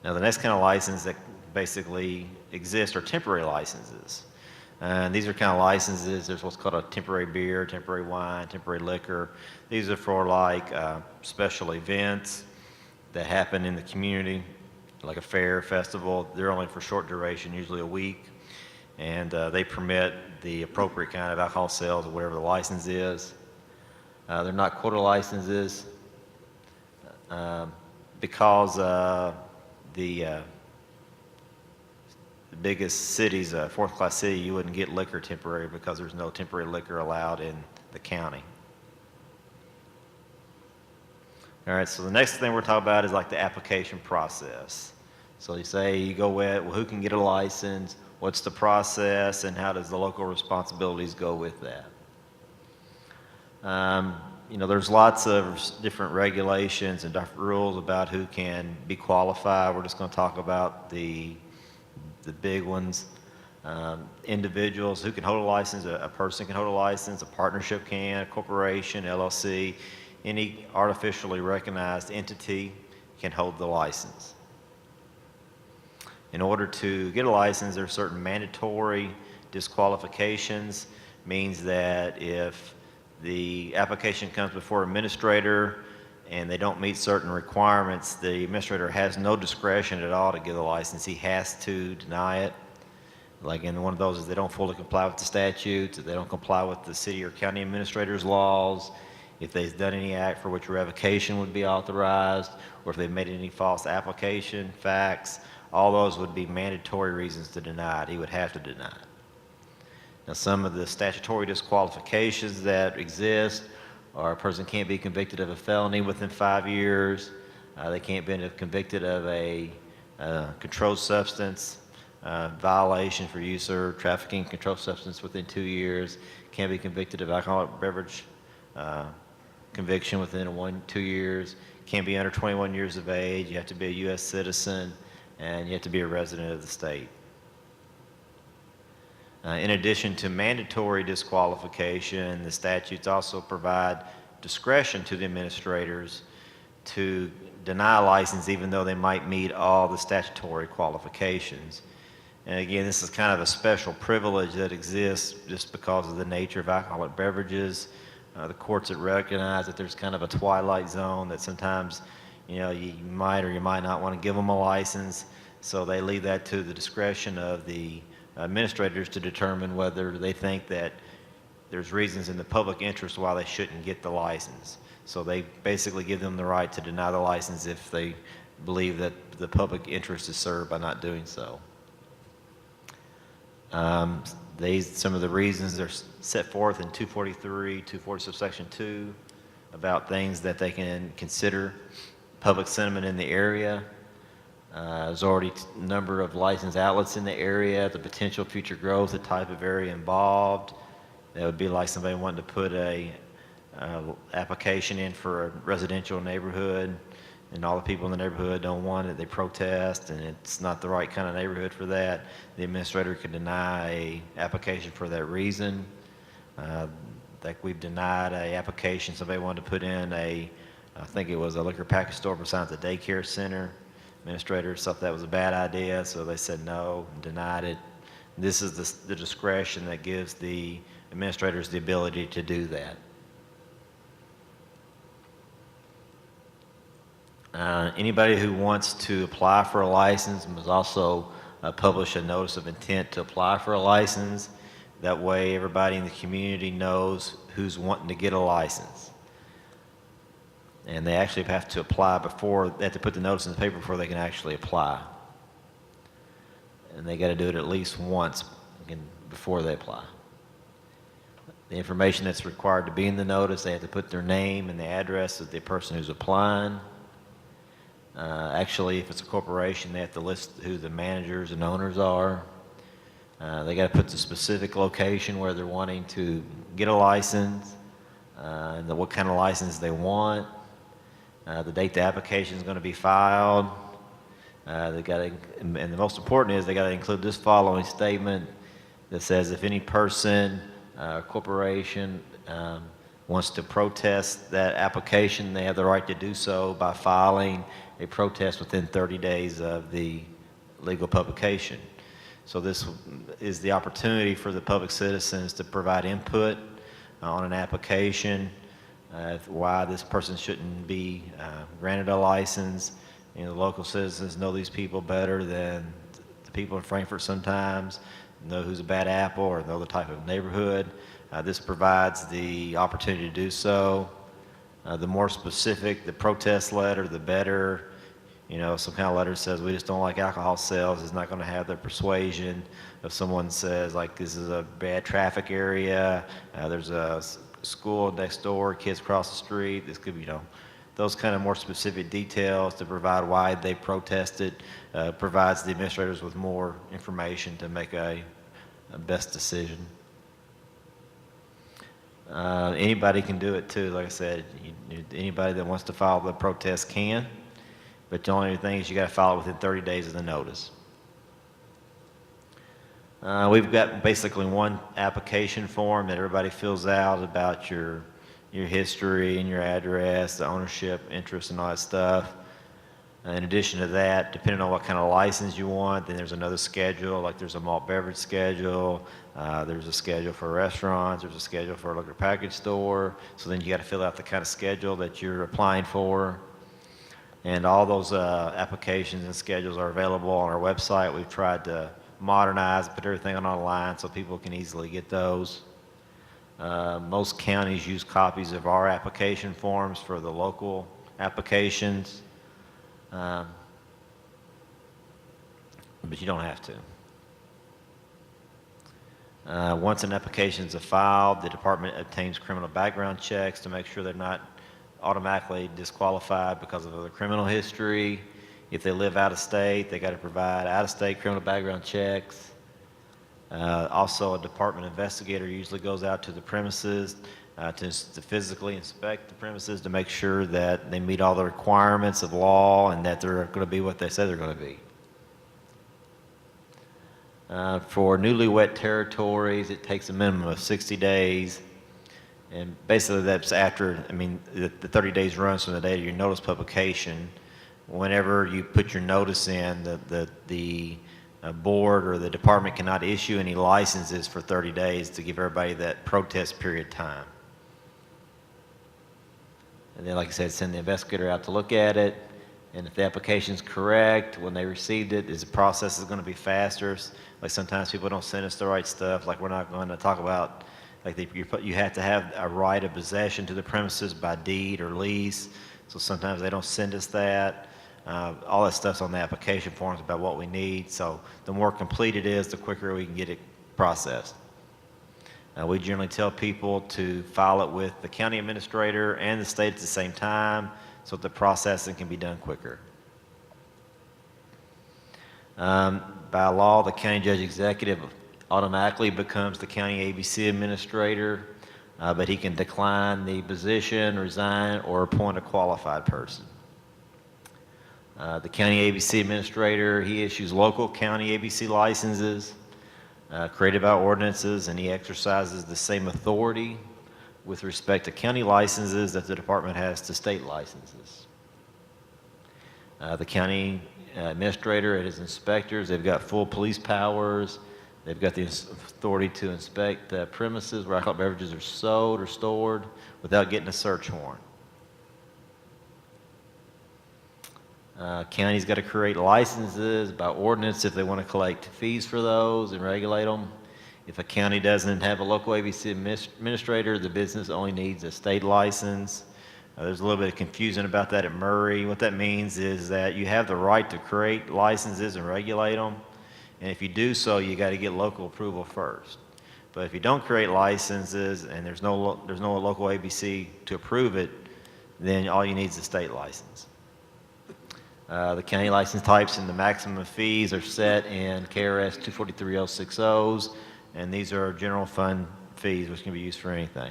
Now, the next kind of license that basically exists are temporary licenses. And these are kind of licenses. There's what's called a temporary beer, temporary wine, temporary liquor. These are for like special events that happen in the community, like a fair, festival. They're only for short duration, usually a week. And they permit the appropriate kind of alcohol sales or whatever the license is. They're not quota licenses because the biggest cities, fourth-class city, you wouldn't get liquor temporary because there's no temporary liquor allowed in the county. All right, so the next thing we're talking about is like the application process. So you say, you go with, well, who can get a license? What's the process, and how does the local responsibilities go with that? There's lots of different regulations and different rules about who can be qualified. We're just going to talk about the big ones. Individuals who can hold a license, a person can hold a license, a partnership can, a corporation, LLC, any artificially recognized entity can hold the license. In order to get a license, there are certain mandatory disqualifications. Means that if the application comes before administrator and they don't meet certain requirements, the administrator has no discretion at all to give the license. He has to deny it. Like in one of those is they don't fully comply with the statutes, if they don't comply with the city or county administrator's laws, if they've done any act for which revocation would be authorized, or if they've made any false application, facts, all those would be mandatory reasons to deny it. He would have to deny it. Now, some of the statutory disqualifications that exist are a person can't be convicted of a felony within 5 years. They can't be convicted of a controlled substance violation for use or trafficking controlled substance within 2 years. Can't be convicted of alcoholic beverage conviction within 2 years. Can't be under 21 years of age. You have to be a U.S. citizen, and you have to be a resident of the state. In addition to mandatory disqualification, the statutes also provide discretion to the administrators to deny a license even though they might meet all the statutory qualifications. And again, this is kind of a special privilege that exists just because of the nature of alcoholic beverages. The courts that recognize that there's kind of a twilight zone that sometimes, you might or you might not want to give them a license. So they leave that to the discretion of the administrators to determine whether they think that there's reasons in the public interest why they shouldn't get the license. So they basically give them the right to deny the license if they believe that the public interest is served by not doing so. Some of the reasons are set forth in 243, 240 subsection 2 about things that they can consider public sentiment in the area. There's already a number of licensed outlets in the area, the potential future growth, the type of area involved. That would be like somebody wanting to put a application in for a residential neighborhood, and all the people in the neighborhood don't want it. They protest, and it's not the right kind of neighborhood for that. The administrator could deny a application for that reason. Like we've denied a application, somebody wanted to put in I think it was a liquor package store besides a daycare center. Administrators thought that was a bad idea, so they said no and denied it. This is the discretion that gives the administrators the ability to do that. Anybody who wants to apply for a license must also publish a notice of intent to apply for a license. That way everybody in the community knows who's wanting to get a license. And they actually have to apply they have to put the notice in the paper before they can actually apply. And they got to do it at least once before they apply. The information that's required to be in the notice, they have to put their name and the address of the person who's applying. Actually, if it's a corporation, they have to list who the managers and owners are. They got to put the specific location where they're wanting to get a license, and what kind of license they want. The date the application is going to be filed. And the most important is they got to include this following statement that says if any person, corporation, wants to protest that application, they have the right to do so by filing a protest within 30 days of the legal publication. So this is the opportunity for the public citizens to provide input on an application, why this person shouldn't be granted a license. The local citizens know these people better than the people in Frankfort sometimes, know who's a bad apple or know the type of neighborhood. This provides the opportunity to do so. The more specific the protest letter, the better. Some kind of letter says we just don't like alcohol sales. It's not going to have the persuasion. If someone says like this is a bad traffic area, there's a school next door, kids cross the street. This could be those kind of more specific details to provide why they protested provides the administrators with more information to make a best decision. Anybody can do it too. Like I said, anybody that wants to file the protest can, but the only thing is you got to file it within 30 days of the notice. We've got basically one application form that everybody fills out about your history and your address, the ownership, interest, and all that stuff. In addition to that, depending on what kind of license you want, then there's another schedule, like there's a malt beverage schedule, there's a schedule for restaurants, there's a schedule for a liquor package store, so then you got to fill out the kind of schedule that you're applying for. And all those applications and schedules are available on our website. We've tried to modernize, put everything online so people can easily get those. Most counties use copies of our application forms for the local applications. But you don't have to. Once an application is filed, the department obtains criminal background checks to make sure they're not automatically disqualified because of their criminal history. If they live out of state, they got to provide out-of-state criminal background checks. Also, a department investigator usually goes out to the premises to physically inspect the premises to make sure that they meet all the requirements of law and that they're going to be what they say they're going to be. For newlywed territories, it takes a minimum of 60 days. And basically that's after, the 30 days runs from the date of your notice publication. Whenever you put your notice in, the board or the department cannot issue any licenses for 30 days to give everybody that protest period time. And then, like I said, send the investigator out to look at it. And if the application's correct, when they received it, the process is going to be faster. Like sometimes people don't send us the right stuff. Like we're not going to talk about, like you have to have a right of possession to the premises by deed or lease. So sometimes they don't send us that. All that stuff's on the application forms about what we need. So the more complete it is, the quicker we can get it processed. We generally tell people to file it with the county administrator and the state at the same time so that the processing can be done quicker. By law, the county judge executive automatically becomes the county ABC administrator, but he can decline the position, resign, or appoint a qualified person. The county ABC administrator, he issues local county ABC licenses created by ordinances, and he exercises the same authority with respect to county licenses that the department has to state licenses. The county administrator and his inspectors, they've got full police powers. They've got the authority to inspect premises where alcoholic beverages are sold or stored without getting a search warrant. County's got to create licenses by ordinance if they want to collect fees for those and regulate them. If a county doesn't have a local ABC administrator, the business only needs a state license. There's a little bit of confusion about that at Murray. What that means is that you have the right to create licenses and regulate them. And if you do so, you got to get local approval first. But if you don't create licenses and there's no local ABC to approve it, then all you need is a state license. The county license types and the maximum fees are set in KRS 243-060s, and these are general fund fees which can be used for anything.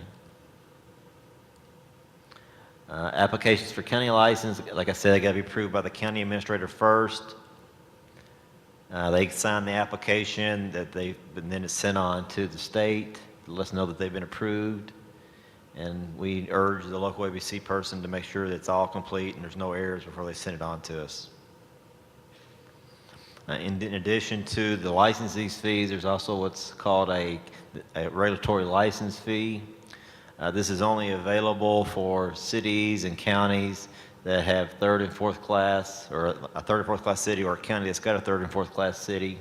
Applications for county license, like I said, they got to be approved by the county administrator first. They sign the application and then it's sent on to the state to let us know that they've been approved. And we urge the local ABC person to make sure that it's all complete and there's no errors before they send it on to us. In addition to the licensing fees, there's also what's called a regulatory license fee. This is only available for cities and counties that have third and fourth class, or a third and fourth class city, or a county that's got a third and fourth class city.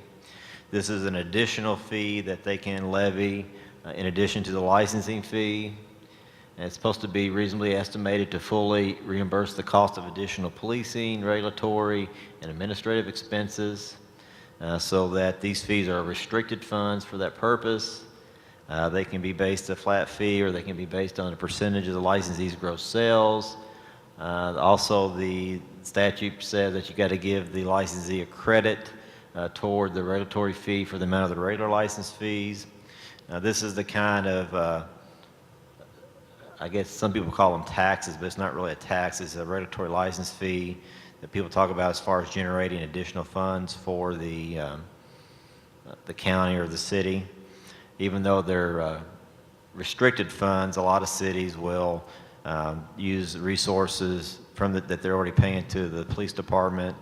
This is an additional fee that they can levy in addition to the licensing fee. And it's supposed to be reasonably estimated to fully reimburse the cost of additional policing, regulatory, and administrative expenses, so that these fees are restricted funds for that purpose. They can be based a flat fee, or they can be based on a percentage of the licensee's gross sales, Also, the statute says that you got to give the licensee a credit toward the regulatory fee for the amount of the regular license fees. This is the kind of, I guess some people call them taxes, but it's not really a tax. It's a regulatory license fee that people talk about as far as generating additional funds for the county or the city. Even though they're restricted funds, a lot of cities will use resources from that they're already paying to the police department.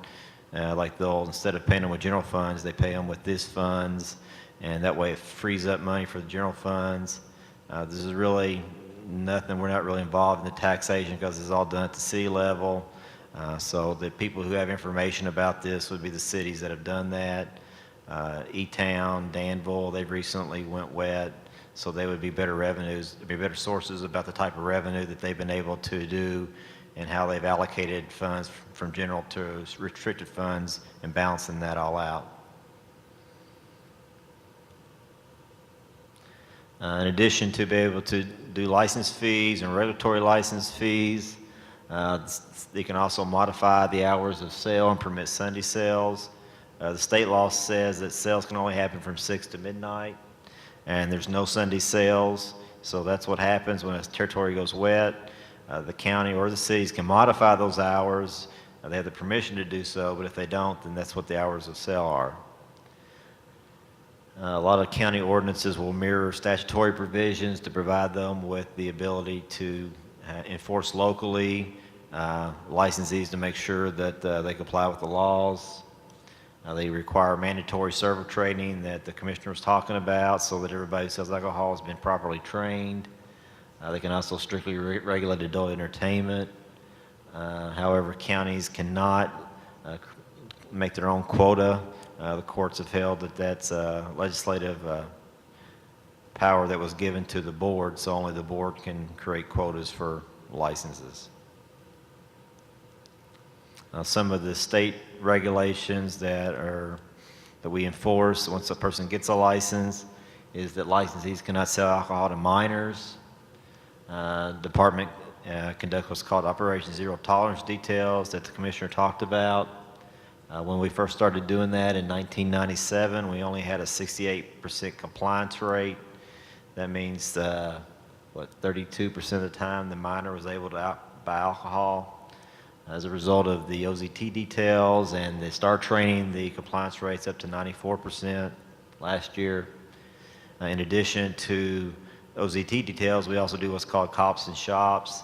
Like they'll, instead of paying them with general funds, they pay them with these funds, and that way it frees up money for the general funds. This is really nothing, we're not really involved in the taxation because it's all done at the city level. So the people who have information about this would be the cities that have done that. E-Town, Danville, they've recently went wet, so they would be better revenues, be better sources about the type of revenue that they've been able to do and how they've allocated funds from general to restricted funds and balancing that all out. In addition to be able to do license fees and regulatory license fees, they can also modify the hours of sale and permit Sunday sales. The state law says that sales can only happen from 6 to midnight, and there's no Sunday sales. So that's what happens when a territory goes wet. The county or the cities can modify those hours. They have the permission to do so, but if they don't, then that's what the hours of sale are. A lot of county ordinances will mirror statutory provisions to provide them with the ability to enforce locally, licensees to make sure that they comply with the laws. They require mandatory server training that the commissioner was talking about so that everybody who sells alcohol has been properly trained. They can also strictly regulate adult entertainment. However, counties cannot make their own quota. The courts have held that that's legislative power that was given to the board, so only the board can create quotas for licenses. Some of the state regulations that we enforce once a person gets a license is that licensees cannot sell alcohol to minors. Department conduct what's called Operation Zero Tolerance details that the commissioner talked about. When we first started doing that in 1997, we only had a 68% compliance rate. That means, 32% of the time the minor was able to buy alcohol. As a result of the OZT details and the STAR training, the compliance rate's up to 94% last year. In addition to OZT details, we also do what's called cops and shops.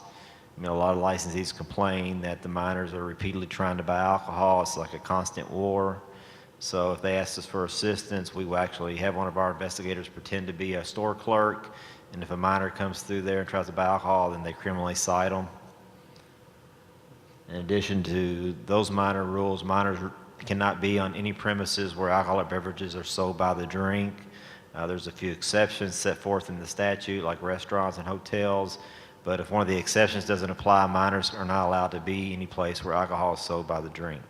I mean, a lot of licensees complain that the minors are repeatedly trying to buy alcohol. It's like a constant war. So if they ask us for assistance, we will actually have one of our investigators pretend to be a store clerk. And if a minor comes through there and tries to buy alcohol, then they criminally cite them. In addition to those minor rules, minors cannot be on any premises where alcoholic beverages are sold by the drink. There's a few exceptions set forth in the statute, like restaurants and hotels. But if one of the exceptions doesn't apply, minors are not allowed to be any place where alcohol is sold by the drink.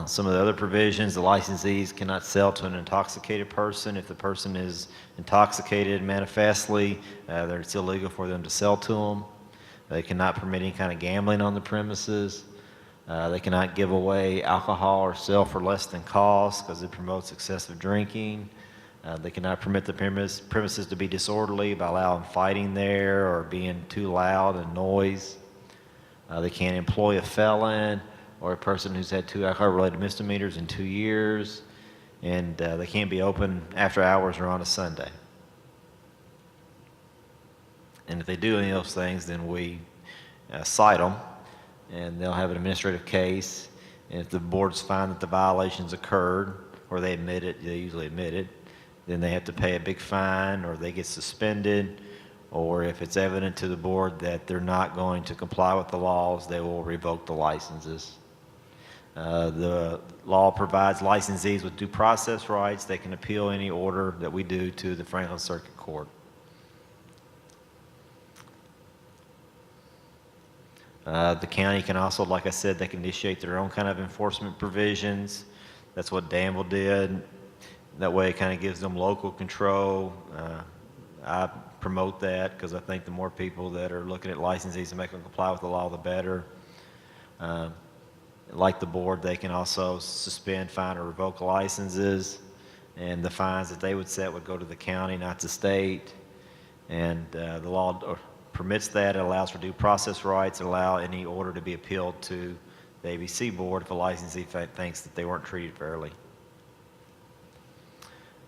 Some of the other provisions, the licensees cannot sell to an intoxicated person. If the person is intoxicated manifestly, it's illegal for them to sell to them. They cannot permit any kind of gambling on the premises. They cannot give away alcohol or sell for less than cost because it promotes excessive drinking. They cannot permit the premises to be disorderly by allowing fighting there or being too loud and noise. They can't employ a felon or a person who's had 2 alcohol-related misdemeanors in 2 years, and they can't be open after hours or on a Sunday. And if they do any of those things, then we cite them, and they'll have an administrative case. And if the boards find that the violations occurred, or they admit it, they usually admit it, then they have to pay a big fine, or they get suspended, or if it's evident to the board that they're not going to comply with the laws, they will revoke the licenses. The law provides licensees with due process rights. They can appeal any order that we do to the Franklin Circuit Court. The county can also, like I said, they can initiate their own kind of enforcement provisions. That's what Danville did. That way it kind of gives them local control. I promote that because I think the more people that are looking at licensees and making them comply with the law, the better. Like the board, they can also suspend, fine, or revoke licenses, and the fines that they would set would go to the county, not the state. And the law permits that. It allows for due process rights. It allows any order to be appealed to the ABC board if a licensee thinks that they weren't treated fairly.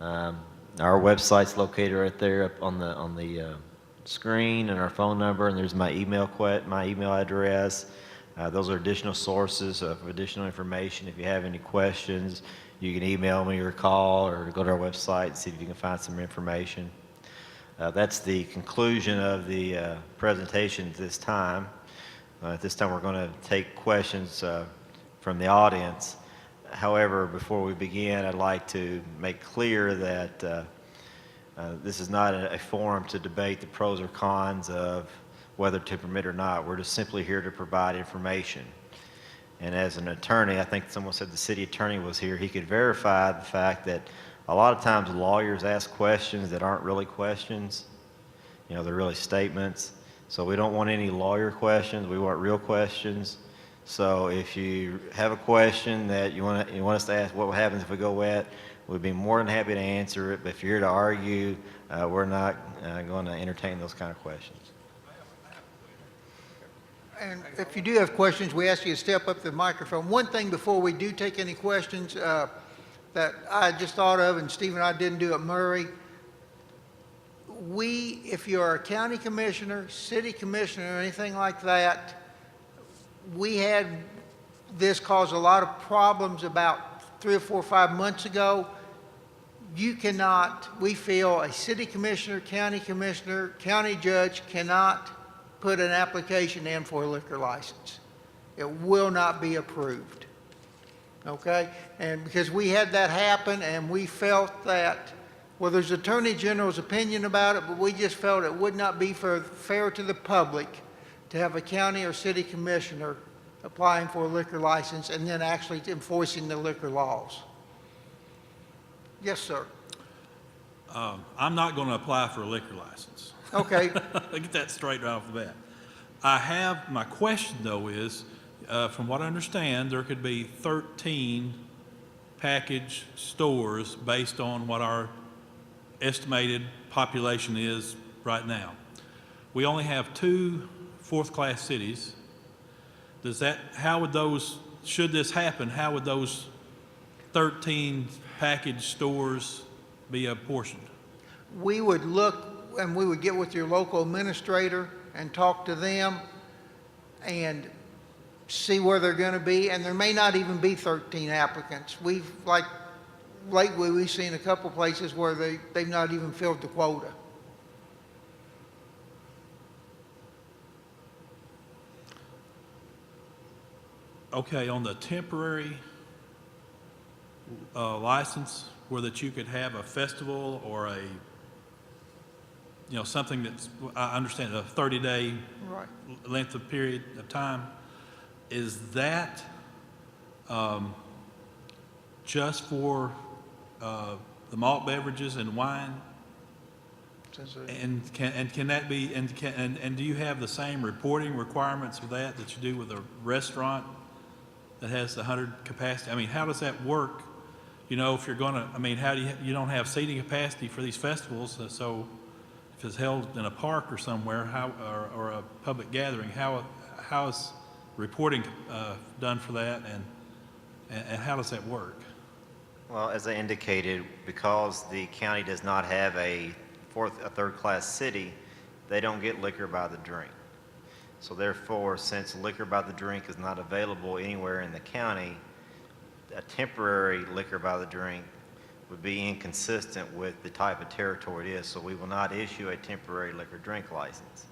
Our website's located right there up on the screen, and our phone number, and there's my email address. Those are additional sources of additional information. If you have any questions, you can email me or call or go to our website and see if you can find some information. That's the conclusion of the presentation at this time. At this time, we're going to take questions from the audience. However, before we begin, I'd like to make clear that this is not a forum to debate the pros or cons of whether to permit or not. We're just simply here to provide information. And as an attorney, I think someone said the city attorney was here, he could verify the fact that a lot of times lawyers ask questions that aren't really questions. You know, they're really statements. So we don't want any lawyer questions, we want real questions. So if you have a question that you want us to ask what happens if we go wet, we'd be more than happy to answer it. But if you're here to argue, we're not going to entertain those kind of questions. And if you do have questions, we ask you to step up to the microphone. One thing before we do take any questions that I just thought of, and Steve and I didn't do at Murray, if you're a county commissioner, city commissioner, or anything like that, we had this cause a lot of problems about 3 or 4 or 5 months ago. You cannot, we feel a city commissioner, county judge cannot put an application in for a liquor license. It will not be approved. Okay? And because we had that happen and we felt that, well, there's Attorney General's opinion about it, but we just felt it would not be fair to the public to have a county or city commissioner applying for a liquor license and then actually enforcing the liquor laws. Yes, sir. I'm not going to apply for a liquor license. Okay. I'll get that straight right off the bat. My question though is, from what I understand, there could be 13 package stores based on what our estimated population is right now. We only have 2 fourth-class cities. Should this happen, how would those 13 package stores be apportioned? We would look and we would get with your local administrator and talk to them and see where they're going to be. And there may not even be 13 applicants. Lately we've seen a couple places where they've not even filled the quota. Okay, on the temporary license, where that you could have a festival or something that's, I understand, a 30-day Right. length of period of time, is that just for the malt beverages and wine? And can that be, and do you have the same reporting requirements for that you do with a restaurant that has the 100 capacity? I mean, how does that work? You know, if you're going to, I mean, how do you don't have seating capacity for these festivals, so if it's held in a park or somewhere, or a public gathering, how is reporting done for that, and how does that work? Well, as I indicated, because the county does not have a third-class city, they don't get liquor by the drink. So therefore, since liquor by the drink is not available anywhere in the county, a temporary liquor by the drink would be inconsistent with the type of territory it is, so we will not issue a temporary liquor drink license.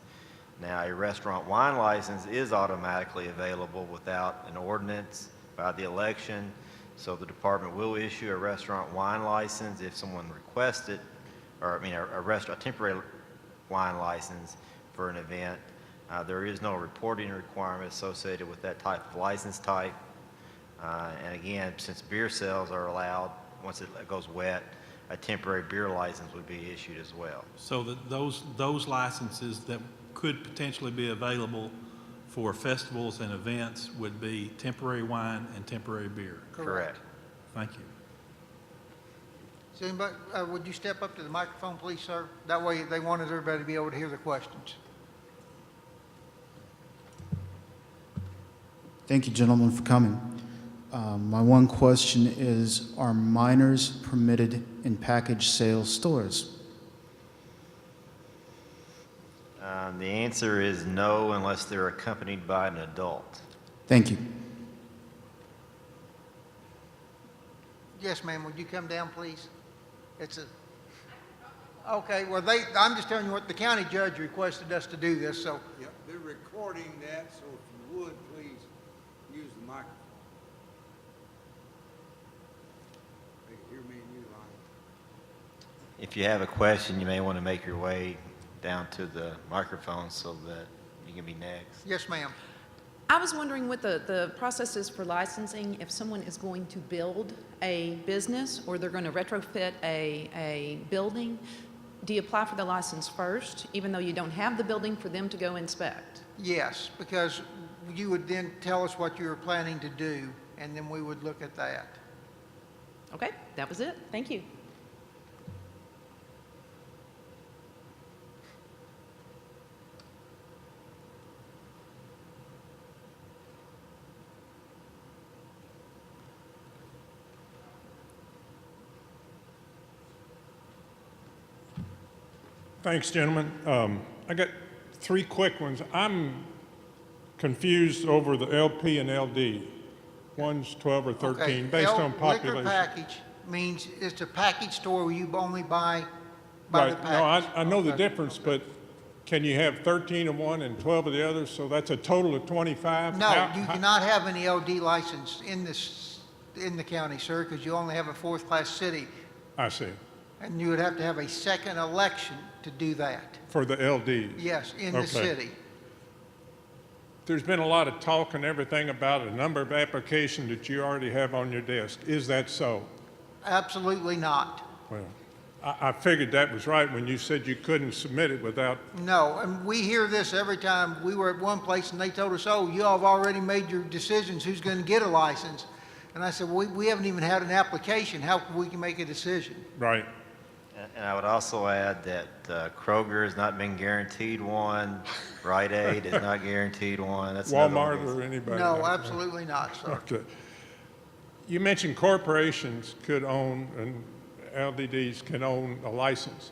Now, a restaurant wine license is automatically available without an ordinance by the election, so the department will issue a restaurant wine license if someone requests it, or a temporary wine license for an event. There is no reporting requirement associated with that type of license type. And again, since beer sales are allowed once it goes wet, a temporary beer license would be issued as well. So that those licenses that could potentially be available for festivals and events would be temporary wine and temporary beer. Correct. Thank you. So anybody, would you step up to the microphone, please, sir? That way they wanted everybody to be able to hear the questions. Thank you, gentlemen, for coming. My one question is, are minors permitted in package sales stores? The answer is no unless they're accompanied by an adult. Thank you. Yes, ma'am, would you come down, please? Okay, well, I'm just telling you what the county judge requested us to do this, so. Yep, they're recording that, so if you would, please use the microphone. They can hear me and you, Lonnie. If you have a question, you may want to make your way down to the microphone so that you can be next. Yes, ma'am. I was wondering what the process is for licensing if someone is going to build a business or they're going to retrofit a building. Do you apply for the license first, even though you don't have the building for them to go inspect? Yes, because you would then tell us what you were planning to do, and then we would look at that. Okay, that was it. Thank you. Thanks, gentlemen. I got 3 quick ones. I'm confused over the LP and LD. One's 12 or 13, Okay, based on Liquor population. package means it's a package store where you only buy by the Right, no, package. I know the Okay. difference, but can you have 13 of one and 12 of the other, so that's a total of 25? No, you cannot have any LD license in the county, sir, because you only have a 4th-class city, I see, and you would have to have a second election to do that. for the LD. Yes, in the Okay. city. There's been a lot of talk and everything about a number of applications that you already have on your desk. Is that so? Absolutely not. Well, I figured that was right when you said you couldn't submit it without, No, and we hear this every time. We were at one place and they told us, oh, you all have already made your decisions, who's going to get a license? And I said, well, we haven't even had an application. How can we make a decision? right? And I would also add that Kroger has not been guaranteed one, Rite Aid is not guaranteed one. That's another one. Walmart or anybody? No, like that? absolutely not, sir. Okay. You mentioned corporations could own, and LDDs can own a license.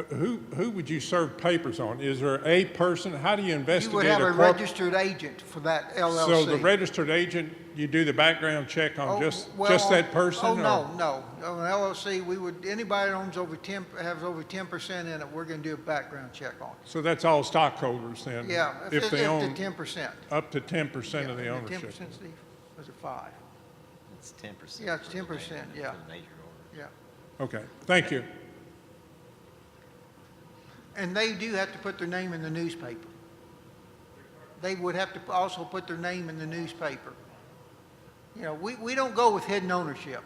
Who would you serve papers on? Is there a person? How do you You investigate would have a corp- registered agent for that LLC. So the registered agent, you do the background check on just that person? Oh, or- no. On an LLC, anybody that owns has over 10% in it, we're going to do a background check on. So that's all stockholders then? Yeah, If they to own 10%. up to 10% of the Yeah, ownership? 10%, Steve? Was it 5? It's 10%. Yeah, it's 10%, yeah. For the major orders. Yeah. Okay, thank you. And they do have to put their name in the newspaper. They would have to also put their name in the newspaper. You know, we don't go with hidden ownership.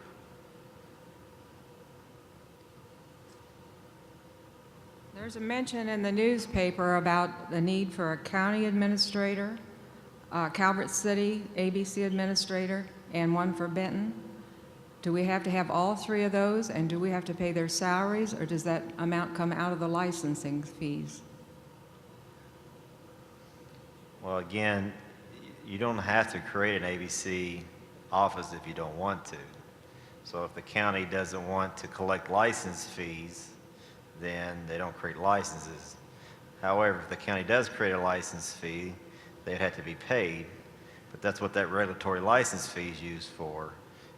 There's a mention in the newspaper about the need for a county administrator, Calvert City ABC administrator, and one for Benton. Do we have to have all 3 of those, and do we have to pay their salaries, or does that amount come out of the licensing fees? Well, again, you don't have to create an ABC office if you don't want to. So if the county doesn't want to collect license fees, then they don't create licenses. However, if the county does create a license fee, they'd have to be paid, but that's what that regulatory license fee is used for.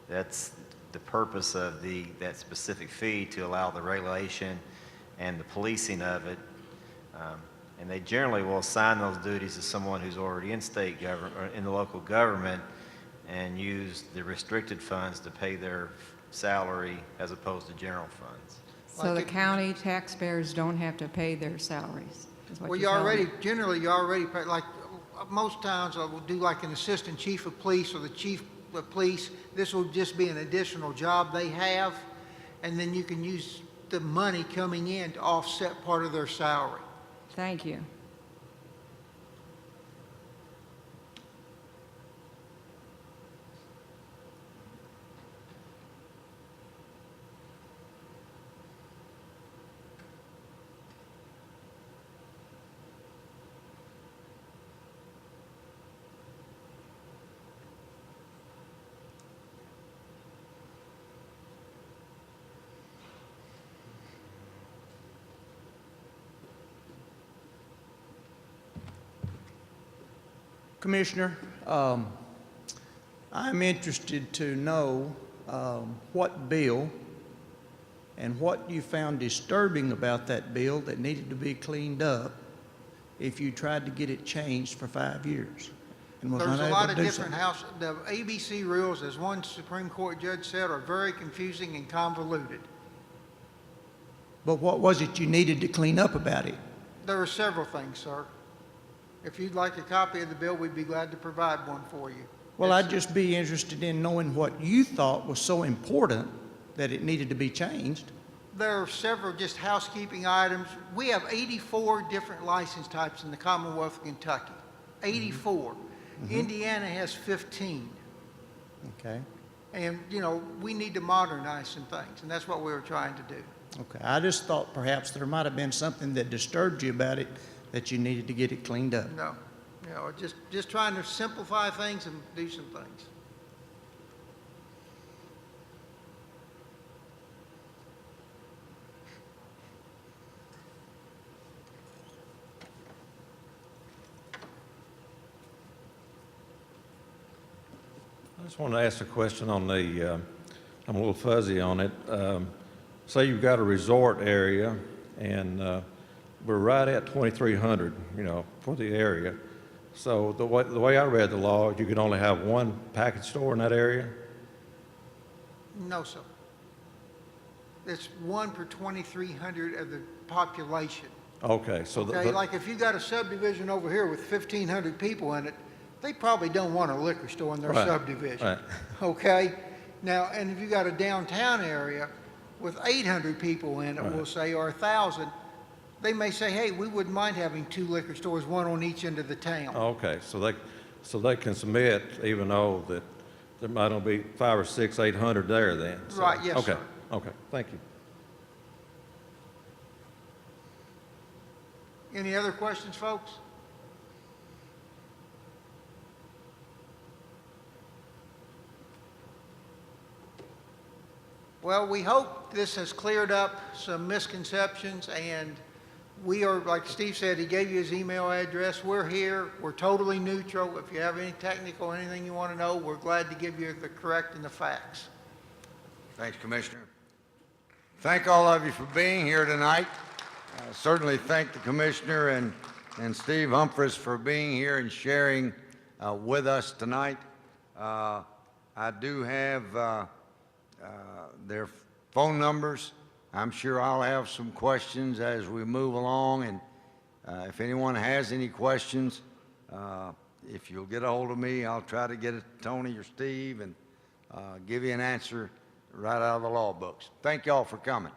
That's the purpose of that specific fee, to allow the regulation and the policing of it. And they generally will assign those duties to someone who's already in state government, or in the local government, and use the restricted funds to pay their salary as opposed to general funds. So the county taxpayers don't have to pay their salaries, is what Well, you're telling me. generally, you already pay, like, most towns will do like an assistant chief of police or the chief of police. This will just be an additional job they have, and then you can use the money coming in to offset part of their salary. Thank you. Commissioner, I'm interested to know what bill and what you found disturbing about that bill that needed to be cleaned up if you tried to get it changed for 5 years and was There's a unable lot to of do different so. house, the ABC rules, as one Supreme Court judge said, are very confusing and convoluted. But what was it you needed to clean up about it? There are several things, sir. If you'd like a copy of the bill, we'd be glad to provide one for you. Well, It's- I'd just be interested in knowing what you thought was so important that it needed to be changed. There are several just housekeeping items. We have 84 different license types in the Commonwealth of Kentucky. 84. Indiana has 15. Okay? And, you know, we need to modernize some things, and that's what we were trying to do. Okay. I just thought perhaps there might have been something that disturbed you about it that you needed to get it cleaned up. No, you know, just trying to simplify things and do some things. I just wanted to ask a question on the, I'm a little fuzzy on it. Say you've got a resort area and we're right at 2,300, you know, for the area. So the way I read the law, you could only have one package store in that area? No, sir. It's one per 2,300 of the population. Okay, so Okay, like if you got a subdivision over here with 1,500 people in it, they probably don't want a liquor store in their Right, subdivision. right. Okay? Now, and if you got a downtown area with 800 people in it, Right. we'll say, or 1,000, they may say, hey, we wouldn't mind having 2 liquor stores, one on each end of the town. Okay, so they can submit even though that there might only be 500 or 600, 800 there then? So- Right, yes, okay, sir. Okay, thank you. Any other questions, folks? Well, we hope this has cleared up some misconceptions, and we are, like Steve said, he gave you his email address. We're here. We're totally neutral. If you have any technical, anything you want to know, we're glad to give you the correct and the facts. Thanks, Commissioner. Thank all of you for being here tonight. Certainly thank the Commissioner and Steve Humphries for being here and sharing with us tonight. I do have their phone numbers. I'm sure I'll have some questions as we move along, and if anyone has any questions, if you'll get a hold of me, I'll try to get it to Tony or Steve and give you an answer right out of the law books. Thank y'all for coming.